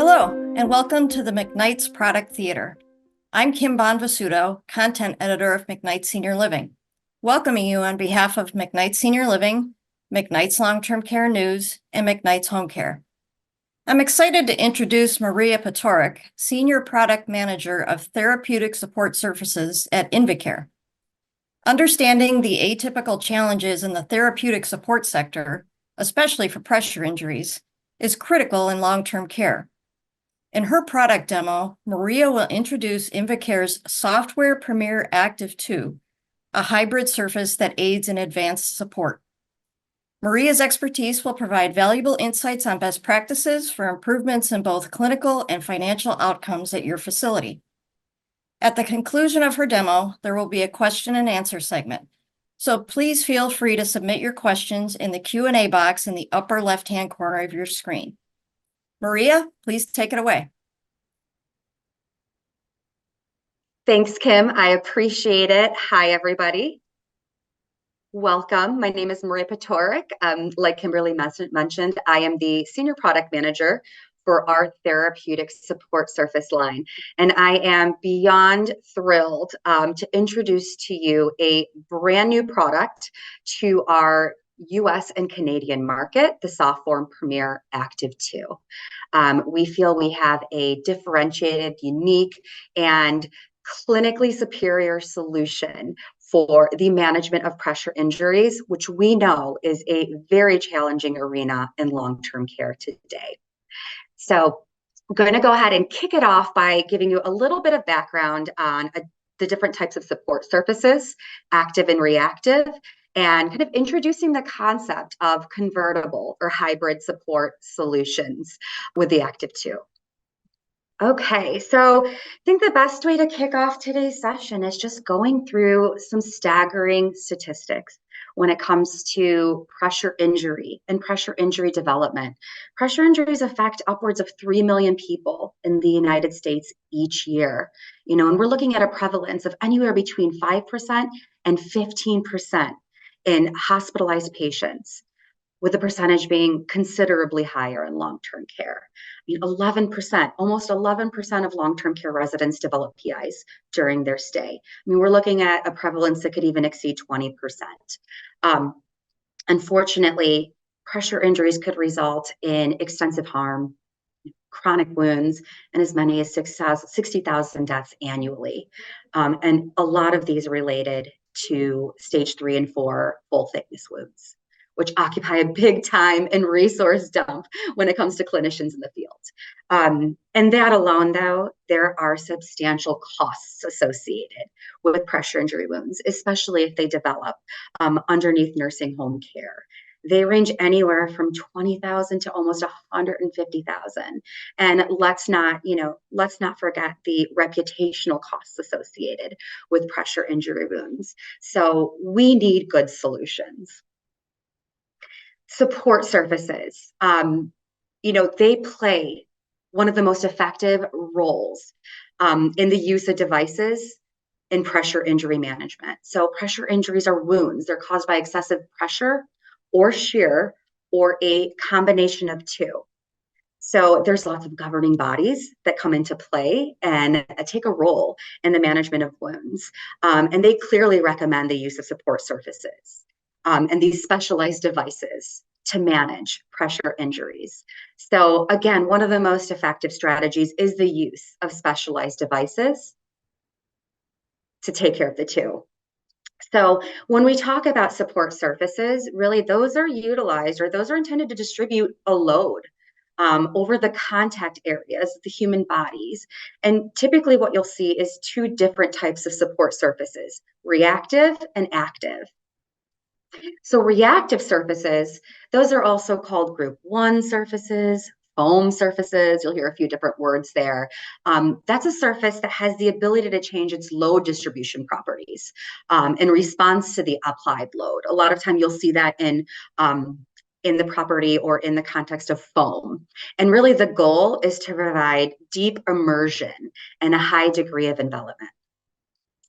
Hello, and welcome to the McKnight's Product Theater. I'm Kim Bonvasuto, Content Editor of McKnight's Senior Living, welcoming you on behalf of McKnight's Senior Living, McKnight's Long-Term Care News, and McKnight's Home Care. I'm excited to introduce Maria Pitorak, Senior Product Manager of Therapeutic Support Services at Invacare. Understanding the atypical challenges in the therapeutic support sector, especially for pressure injuries, is critical in long-term care. In her product demo, Maria will introduce Invacare's Softform Premier Active 2, a hybrid surface that aids in advanced support. Maria's expertise will provide valuable insights on best practices for improvements in both clinical and financial outcomes at your facility. At the conclusion of her demo, there will be a question and answer segment. So please feel free to submit your questions in the Q&A box in the upper left-hand corner of your screen. Maria, please take it away. Thanks, Kim. I appreciate it. Hi, everybody. Welcome. My name is Maria Pitorak. Like Kimberly mentioned, I am the Senior Product Manager for our Therapeutic Support Surface line. And I am beyond thrilled to introduce to you a brand new product to our US and Canadian market, the Softform Premier Active 2. We feel we have a differentiated, unique, and clinically superior solution for the management of pressure injuries, which we know is a very challenging arena in long-term care today. So I'm going to go ahead and kick it off by giving you a little bit of background on the different types of support surfaces, active and reactive, and kind of introducing the concept of convertible or hybrid support solutions with the Active 2. Okay, so I think the best way to kick off today's session is just going through some staggering statistics when it comes to pressure injury and pressure injury development. Pressure injuries affect upwards of 3 million people in the United States each year. And we're looking at a prevalence of anywhere between 5% and 15% in hospitalized patients, with the percentage being considerably higher in long-term care. 11%, almost 11% of long-term care residents develop PIs during their stay. We're looking at a prevalence that could even exceed 20%. Unfortunately, pressure injuries could result in extensive harm, chronic wounds, and as many as 60,000 deaths annually. And a lot of these related to stage 3 and 4 full-thickness wounds, which occupy a big time and resource dump when it comes to clinicians in the field. And that alone, though, there are substantial costs associated with pressure injury wounds, especially if they develop underneath nursing home care. They range anywhere from $20,000 to almost $150,000. And let's not forget the reputational costs associated with pressure injury wounds. So we need good solutions. Support surfaces, they play one of the most effective roles in the use of devices in pressure injury management. So pressure injuries are wounds. They're caused by excessive pressure or shear or a combination of two. So there's lots of governing bodies that come into play and take a role in the management of wounds. And they clearly recommend the use of support surfaces. And these specialized devices to manage pressure injuries. So again, one of the most effective strategies is the use of specialized devices to take care of the two. So when we talk about support surfaces, really those are utilized, or those are intended to distribute a load over the contact areas of the human bodies. And typically what you'll see is two different types of support surfaces, reactive and active. So reactive surfaces, those are also called group 1 surfaces, foam surfaces. You'll hear a few different words there. That's a surface that has the ability to change its load distribution properties in response to the applied load. A lot of time you'll see that in the property or in the context of foam. And really the goal is to provide deep immersion and a high degree of envelopment.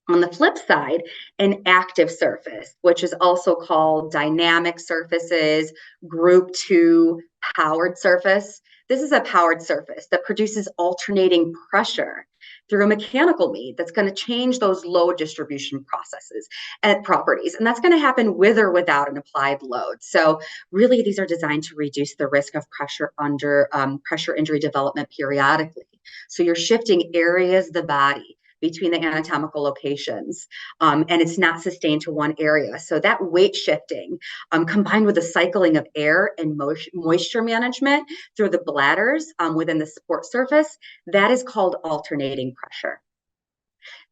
On the flip side, an active surface, which is also called dynamic surfaces, group 2 powered surface. This is a powered surface that produces alternating pressure through a mechanical mean that's going to change those load distribution processes and properties. And that's going to happen with or without an applied load. So really, these are designed to reduce the risk of pressure under pressure injury development periodically. So you're shifting areas of the body between the anatomical locations, and it's not sustained to one area. So that weight shifting, combined with the cycling of air and moisture management through the bladders within the support surface, that is called alternating pressure.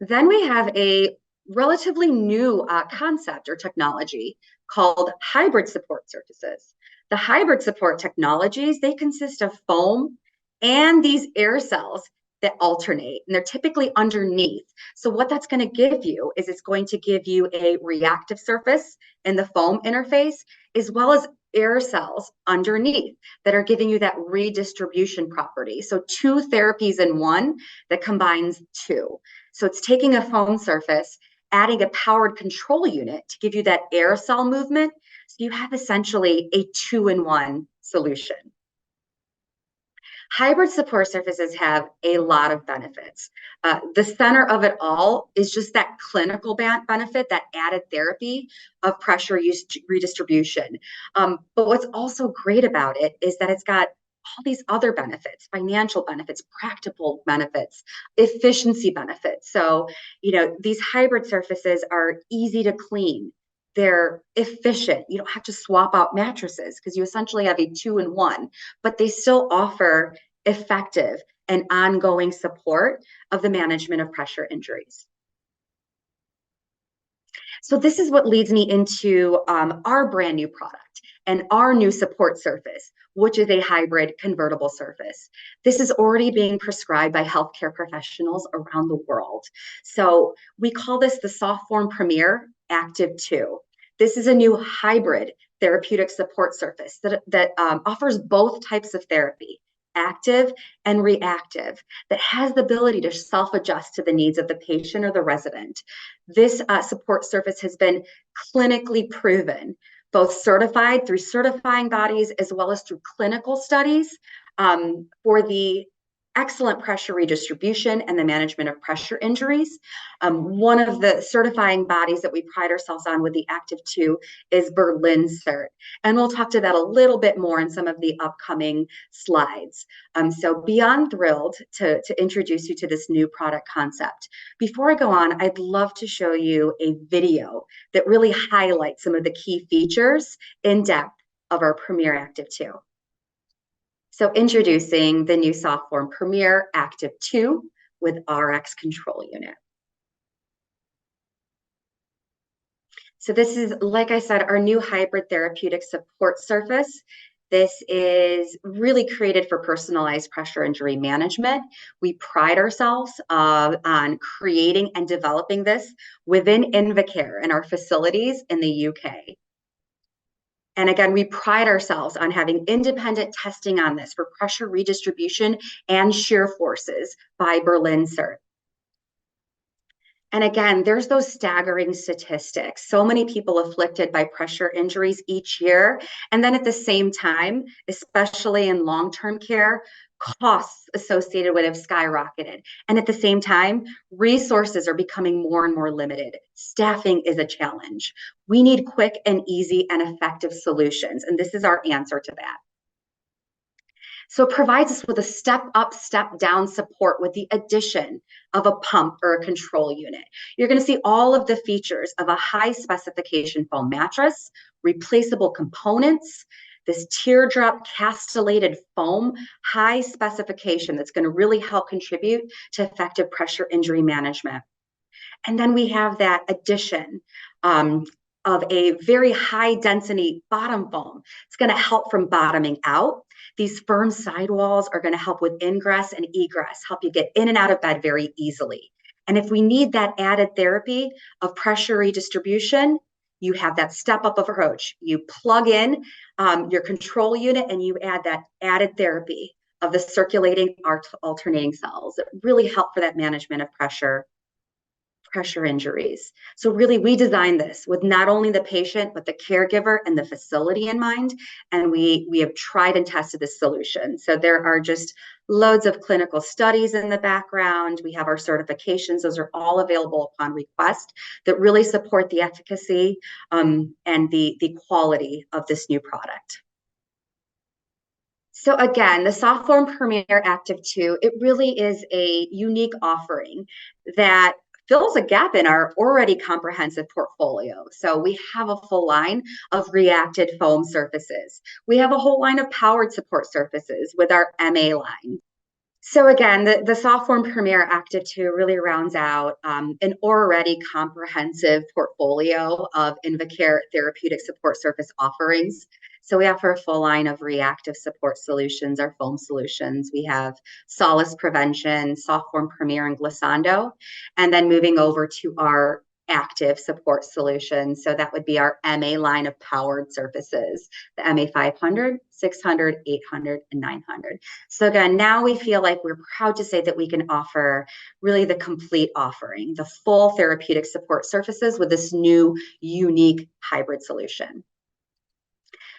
Then we have a relatively new concept or technology called hybrid support surfaces. The hybrid support technologies, they consist of foam and these air cells that alternate, and they're typically underneath. So what that's going to give you is it's going to give you a reactive surface in the foam interface, as well as air cells underneath that are giving you that redistribution property. So two therapies in one that combines two. So it's taking a foam surface, adding a powered control unit to give you that air cell movement. So you have essentially a 2-in-1 solution. Hybrid support surfaces have a lot of benefits. The center of it all is just that clinical benefit, that added therapy of pressure use redistribution. But what's also great about it is that it's got all these other benefits, financial benefits, practical benefits, efficiency benefits. So, these hybrid surfaces are easy to clean. They're efficient. You don't have to swap out mattresses because you essentially have a 2-in-1, but they still offer effective and ongoing support of the management of pressure injuries. So this is what leads me into our brand new product and our new support surface, which is a hybrid convertible surface. This is already being prescribed by healthcare professionals around the world. So we call this the Softform Premier Active 2. This is a new hybrid therapeutic support surface that offers both types of therapy, active and reactive, that has the ability to self-adjust to the needs of the patient or the resident. This support surface has been clinically proven, both certified through certifying bodies as well as through clinical studies for the excellent pressure redistribution and the management of pressure injuries. One of the certifying bodies that we pride ourselves on with the Active 2 is Berlin Cert. And we'll talk to that a little bit more in some of the upcoming slides. So beyond thrilled to introduce you to this new product concept. Before I go on, I'd love to show you a video that really highlights some of the key features in depth of our Premier Active 2. So introducing the new Softform Premier Active 2 with RX Control Unit. So this is, like I said, our new hybrid therapeutic support surface. This is really created for personalized pressure injury management. We pride ourselves on creating and developing this within Invacare in our facilities in the UK. And again, we pride ourselves on having independent testing on this for pressure redistribution and shear forces by Berlin Cert. And again, there's those staggering statistics. So many people afflicted by pressure injuries each year. And then at the same time, especially in long-term care, costs associated with it have skyrocketed. And at the same time, resources are becoming more and more limited. Staffing is a challenge. We need quick and easy and effective solutions. And this is our answer to that. So it provides us with a step up, step down support with the addition of a pump or a control unit. You're going to see all of the features of a high specification foam mattress, replaceable components, this teardrop castellated foam, high specification that's going to really help contribute to effective pressure injury management. And then we have that addition of a very high density bottom foam. It's going to help from bottoming out. These firm sidewalls are going to help with ingress and egress, help you get in and out of bed very easily. And if we need that added therapy of pressure redistribution, you have that step up approach. You plug in your control unit and you add that added therapy of the circulating alternating cells that really help for that management of pressure pressure injuries. So really, we designed this with not only the patient, but the caregiver and the facility in mind. And we have tried and tested this solution. So there are just loads of clinical studies in the background. We have our certifications. Those are all available upon request that really support the efficacy and the quality of this new product. So again, the Softform Premier Active 2, it really is a unique offering that fills a gap in our already comprehensive portfolio. So we have a full line of reacted foam surfaces. We have a whole line of powered support surfaces with our MA line. So again, the Softform Premier Active 2 really rounds out an already comprehensive portfolio of Invacare therapeutic support surface offerings. So we offer a full line of reactive support solutions, our foam solutions. We have Solace Prevention, Softform Premier, and Glissando. And then moving over to our active support solutions. So that would be our MA line of powered surfaces, the MA 500, 600, 800, and 900. So again, now we feel like we're proud to say that we can offer really the complete offering, the full therapeutic support surfaces with this new unique hybrid solution.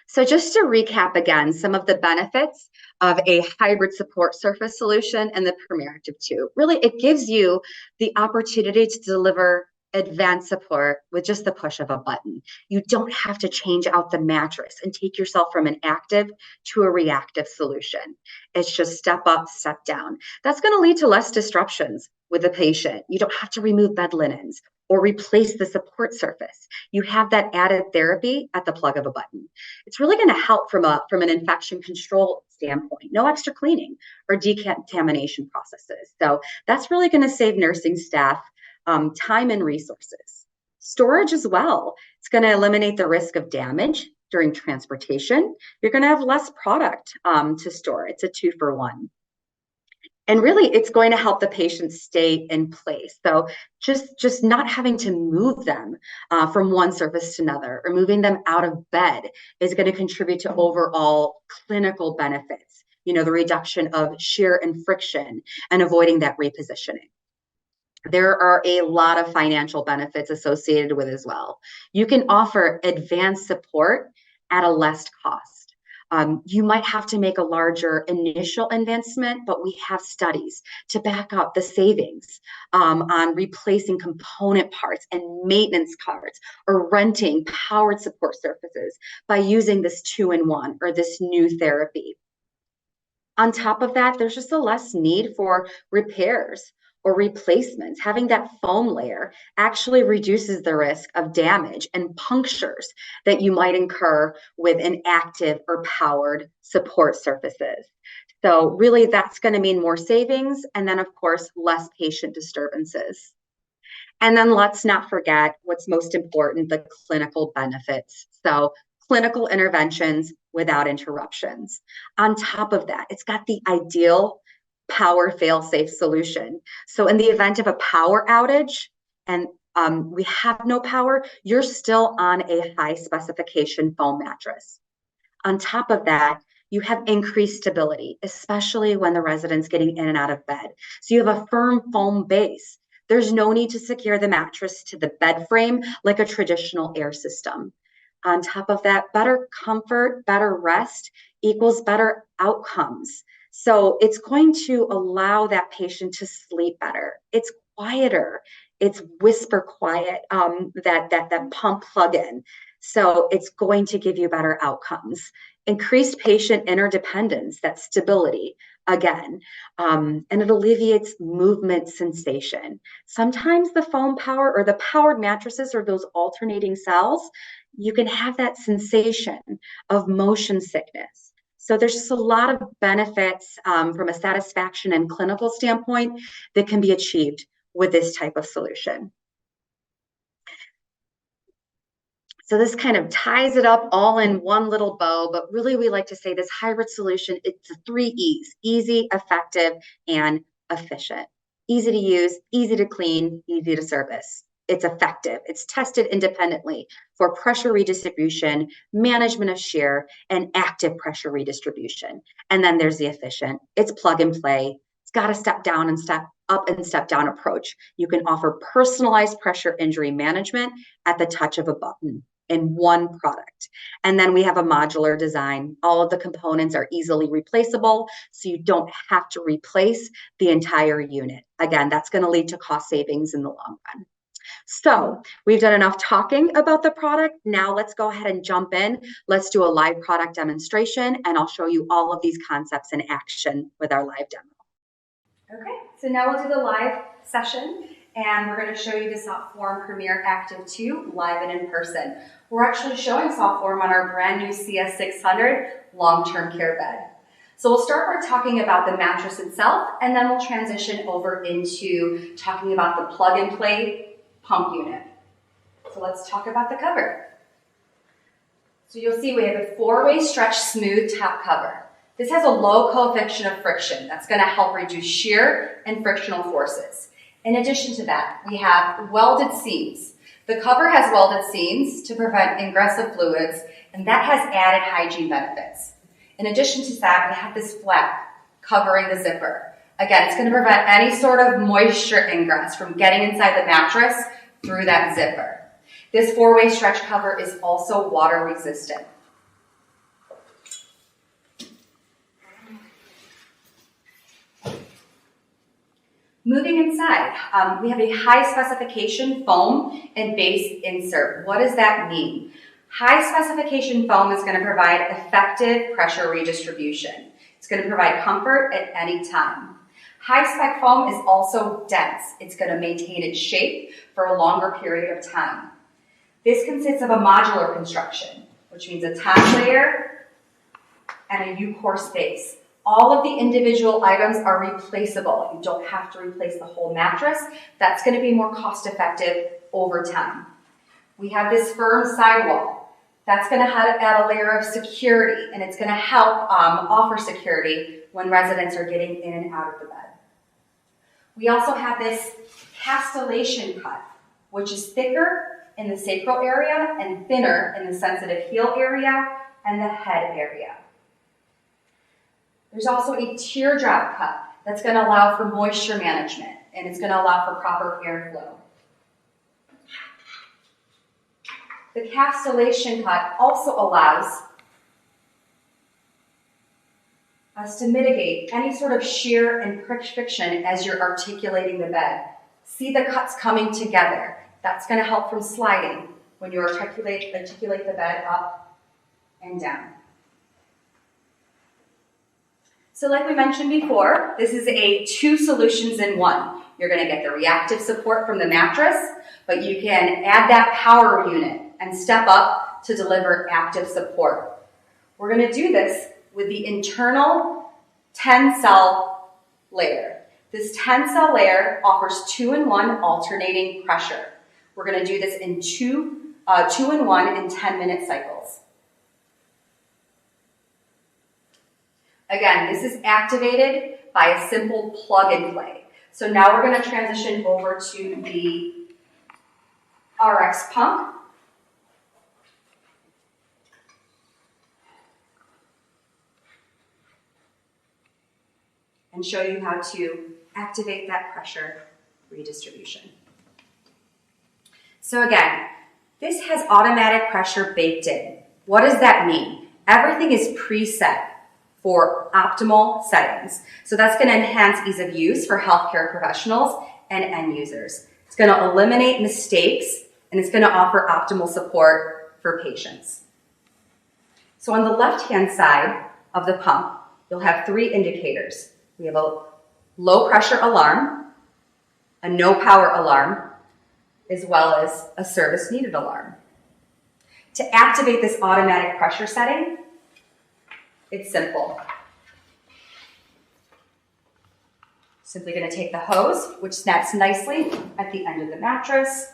So just to recap again, some of the benefits of a hybrid support surface solution and the Premier Active 2. Really, it gives you the opportunity to deliver advanced support with just the push of a button. You don't have to change out the mattress and take yourself from an active to a reactive solution. It's just step up, step down. That's going to lead to less disruptions with the patient. You don't have to remove bed linens or replace the support surface. You have that added therapy at the plug of a button. It's really going to help from an infection control standpoint. No extra cleaning or decontamination processes. So that's really going to save nursing staff time and resources. Storage as well. It's going to eliminate the risk of damage during transportation. You're going to have less product to store. It's a 2-for-1. And really, it's going to help the patient stay in place. So just not having to move them from one surface to another or moving them out of bed is going to contribute to overall clinical benefits. You know, the reduction of shear and friction and avoiding that repositioning. There are a lot of financial benefits associated with as well. You can offer advanced support at a less cost. You might have to make a larger initial investment, but we have studies to back up the savings on replacing component parts and maintenance cards or renting powered support surfaces by using this 2-in-1 or this new therapy. On top of that, there's just a less need for repairs or replacements. Having that foam layer actually reduces the risk of damage and punctures that you might incur with an active or powered support surfaces. So really, that's going to mean more savings and then, of course, less patient disturbances. And then let's not forget what's most important, the clinical benefits. So clinical interventions without interruptions. On top of that, it's got the ideal power fail-safe solution. So in the event of a power outage and we have no power, you're still on a high specification foam mattress. On top of that, you have increased stability, especially when the resident's getting in and out of bed. So you have a firm foam base. There's no need to secure the mattress to the bed frame like a traditional air system. On top of that, better comfort, better rest equals better outcomes. So it's going to allow that patient to sleep better. It's quieter. It's whisper quiet, that pump plug-in. So it's going to give you better outcomes. Increased patient interdependence, that stability, again, and it alleviates movement sensation. Sometimes the foam power or the powered mattresses or those alternating cells, you can have that sensation of motion sickness. So there's just a lot of benefits from a satisfaction and clinical standpoint that can be achieved with this type of solution. So this kind of ties it up all in one little bow, but really we like to say this hybrid solution, it's the 3 E's: easy, effective, and efficient. Easy to use, easy to clean, easy to service. It's effective. It's tested independently for pressure redistribution, management of shear, and active pressure redistribution. And then there's the efficient. It's plug and play. It's got to step down and step up and step down approach. You can offer personalized pressure injury management at the touch of a button in one product. And then we have a modular design. All of the components are easily replaceable, so you don't have to replace the entire unit. Again, that's going to lead to cost savings in the long run. So we've done enough talking about the product. Now let's go ahead and jump in. Let's do a live product demonstration, and I'll show you all of these concepts in action with our live demo. Okay, so now we'll do the live session, and we're going to show you the Softform Premier Active 2 live and in person. We're actually showing Softform on our brand new CS600 long-term care bed. So we'll start by talking about the mattress itself, and then we'll transition over into talking about the plug-and-play pump unit. So let's talk about the cover. So you'll see we have a 4-way stretch smooth top cover. This has a low coefficient of friction that's going to help reduce shear and frictional forces. In addition to that, we have welded seams. The cover has welded seams to prevent ingress of fluids, and that has added hygiene benefits. In addition to that, we have this flap covering the zipper. Again, it's going to prevent any sort of moisture ingress from getting inside the mattress through that zipper. This 4-way stretch cover is also water resistant. Moving inside, we have a high specification foam and base insert. What does that mean? High specification foam is going to provide effective pressure redistribution. It's going to provide comfort at any time. High spec foam is also dense. It's going to maintain its shape for a longer period of time. This consists of a modular construction, which means a top layer and a U-core space. All of the individual items are replaceable. You don't have to replace the whole mattress. That's going to be more cost effective over time. We have this firm sidewall. That's going to add a layer of security, and it's going to help offer security when residents are getting in and out of the bed. We also have this castellation cut, which is thicker in the sacral area and thinner in the sensitive heel area and the head area. There's also a teardrop cut that's going to allow for moisture management, and it's going to allow for proper airflow. The castellation cut also allows us to mitigate any sort of shear and friction as you're articulating the bed. See the cuts coming together. That's going to help from sliding when you articulate the bed up and down. So like we mentioned before, this is a 2 solutions in 1. You're going to get the reactive support from the mattress, but you can add that power unit and step up to deliver active support. We're going to do this with the internal 10-cell layer. This 10-cell layer offers 2-in-1 alternating pressure. We're going to do this in 2-in-1 in 10-minute cycles. Again, this is activated by a simple plug and play. So now we're going to transition over to the RX pump. And show you how to activate that pressure redistribution. So again, this has automatic pressure baked in. What does that mean? Everything is preset for optimal settings. So that's going to enhance ease of use for healthcare professionals and end users. It's going to eliminate mistakes, and it's going to offer optimal support for patients. So on the left-hand side of the pump, you'll have 3 indicators. We have a low pressure alarm, a no power alarm, as well as a service needed alarm. To activate this automatic pressure setting, it's simple. Simply going to take the hose, which snaps nicely at the end of the mattress,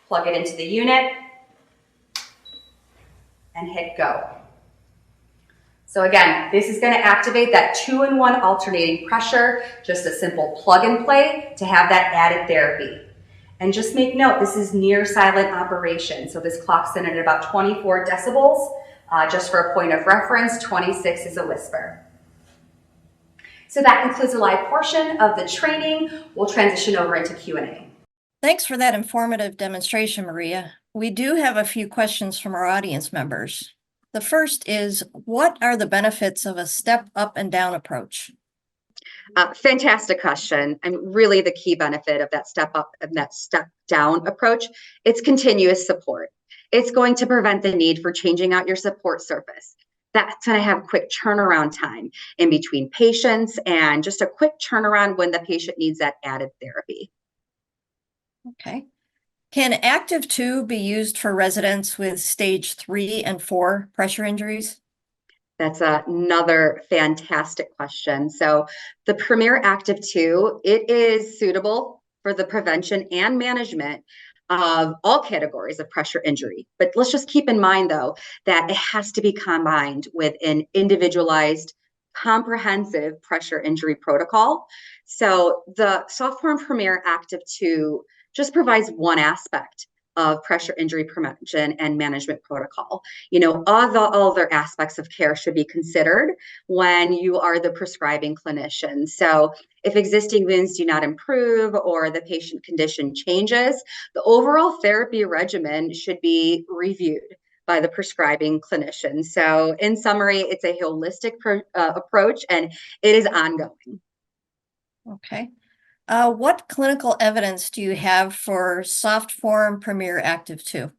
plug it into the unit, and hit go. So again, this is going to activate that 2-in-1 alternating pressure, just a simple plug and play to have that added therapy. And just make note, this is near silent operation. So this clocks in at about 24 decibels. Just for a point of reference, 26 is a whisper. So that concludes the live portion of the training. We'll transition over into Q&A. Thanks for that informative demonstration, Maria. We do have a few questions from our audience members. The first is, what are the benefits of a step up and down approach? Fantastic question. And really the key benefit of that step up and that step down approach, it's continuous support. It's going to prevent the need for changing out your support surface. That's going to have quick turnaround time in between patients and just a quick turnaround when the patient needs that added therapy. Okay. Can Active 2 be used for residents with stage 3 and 4 pressure injuries? That's another fantastic question. So the Premier Active 2, it is suitable for the prevention and management of all categories of pressure injury. But let's just keep in mind, though, that it has to be combined with an individualized, comprehensive pressure injury protocol. So the Softform Premier Active 2 just provides one aspect of pressure injury prevention and management protocol. All the other aspects of care should be considered when you are the prescribing clinician. So if existing wounds do not improve or the patient condition changes, the overall therapy regimen should be reviewed by the prescribing clinician. So in summary, it's a holistic approach and it is ongoing. Okay. What clinical evidence do you have for Softform Premier Active 2?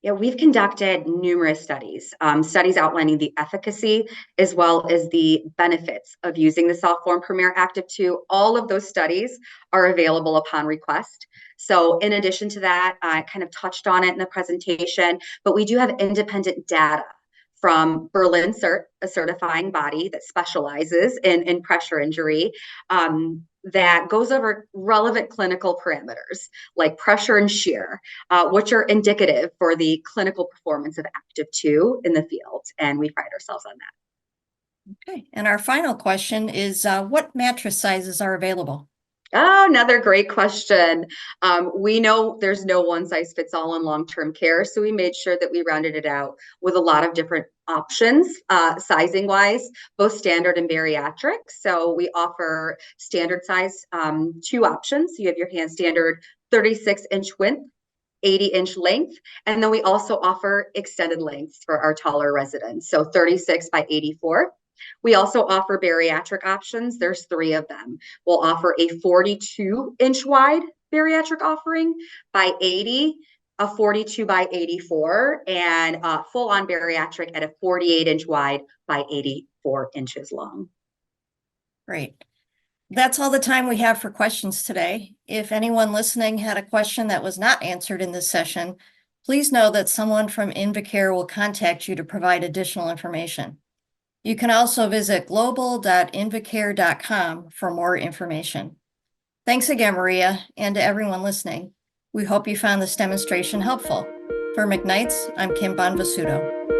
Yeah, we've conducted numerous studies, studies outlining the efficacy as well as the benefits of using the Softform Premier Active 2. All of those studies are available upon request. So in addition to that, I kind of touched on it in the presentation, but we do have independent data from Berlin CERT, a certifying body that specializes in pressure injury, that goes over relevant clinical parameters like pressure and shear, which are indicative for the clinical performance of Active 2 in the field. And we pride ourselves on that. Okay. And our final question is, what mattress sizes are available? Oh, another great question. We know there's no one size fits all in long-term care, so we made sure that we rounded it out with a lot of different options, sizing wise, both standard and bariatric. So we offer standard size, 2 options. You have your hand standard 36-inch width, 80-inch length. And then we also offer extended lengths for our taller residents. So 36 by 84. We also offer bariatric options. There's 3 of them. We'll offer a 42-inch wide bariatric offering by 80, a 42 by 84, and a full-on bariatric at a 48-inch wide by 84 inches long. Great. That's all the time we have for questions today. If anyone listening had a question that was not answered in this session, please know that someone from Invacare will contact you to provide additional information. You can also visit global.invacare.com for more information. Thanks again, Maria, and to everyone listening. We hope you found this demonstration helpful. For McKnight's, I'm Kim Bonvasuto.